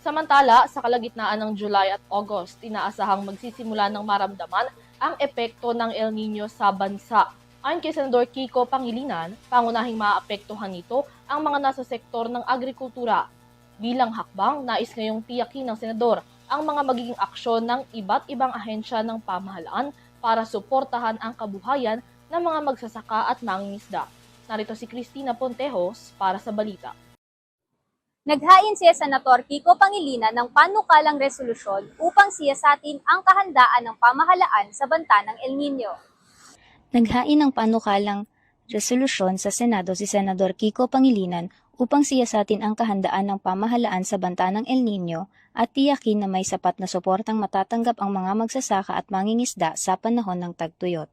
Samantala, sa kalagitnaan ng July at August, inaasahang magsisimula ng maramdaman ang epekto ng El Nino sa bansa. Ayon kay Senador Kiko Pangilinan, pangunahing maapektuhan nito ang mga nasa sektor ng agrikultura. Bilang hakbang, nais ngayong tiyakin ng Senador ang mga magiging aksyon ng iba't ibang ahensya ng pamahalaan para suportahan ang kabuhayan ng mga magsasaka at mangingisda. Narito si Cristina Pontejos para sa balita. Naghain si Senator Kiko Pangilinan ng panukalang resolusyon upang siyasatin ang kahandaan ng pamahalaan sa banta ng El Nino. Naghain ng panukalang resolusyon sa Senado si Senador Kiko Pangilinan upang siyasatin ang kahandaan ng pamahalaan sa banta ng El Nino at tiyakin na may sapat na suportang matatanggap ang mga magsasaka at mangingisda sa panahon ng tagtuyot.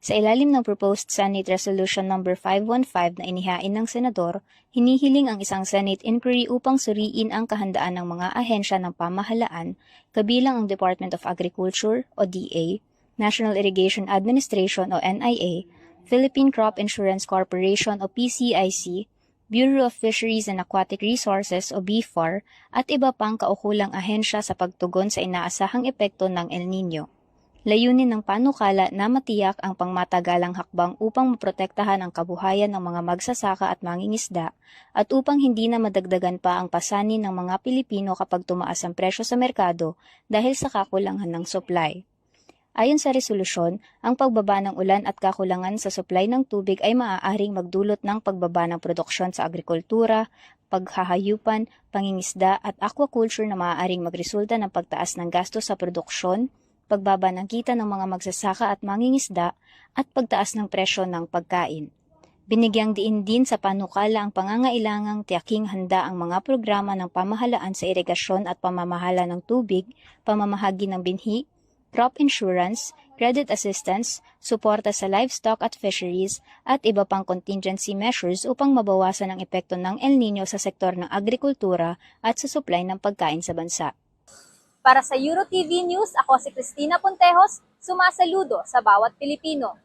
Sa ilalim ng proposed Senate Resolution No. 515 na inihain ng Senador, hinihiling ang isang Senate inquiry upang suriin ang kahandaan ng mga ahensya ng pamahalaan, kabilang ang Department of Agriculture o DA, National Irrigation Administration o NIA, Philippine Crop Insurance Corporation o PCIC, Bureau of Fisheries and Aquatic Resources o BFAR, at iba pang kaukulang ahensya sa pagtugon sa inaasahang epekto ng El Nino. Layunin ng panukala na matiyak ang pangmatagalang hakbang upang maprotektahan ang kabuhayan ng mga magsasaka at mangingisda at upang hindi na madagdagan pa ang pasanin ng mga Pilipino kapag tumaas ang presyo sa merkado dahil sa kakulangan ng supply. Ayon sa resolusyon, ang pagbaba ng ulan at kakulangan sa supply ng tubig ay maaaring magdulot ng pagbaba ng produksyon sa agrikultura, paghahayupan, pangingisda at aquaculture na maaaring magresulta ng pagtaas ng gasto sa produksyon, pagbaba ng kita ng mga magsasaka at mangingisda, at pagtaas ng presyo ng pagkain. Binigyang diin din sa panukala ang pangangailangang tiyaking handa ang mga programa ng pamahalaan sa irigasyon at pamamahala ng tubig, pamamahagi ng binhi, crop insurance, credit assistance, suporta sa livestock at fisheries, at iba pang contingency measures upang mabawasan ang epekto ng El Nino sa sektor ng agrikultura at sa supply ng pagkain sa bansa. Para sa EuroTV News, ako si Cristina Pontejos, sumasaludo sa bawat Pilipino.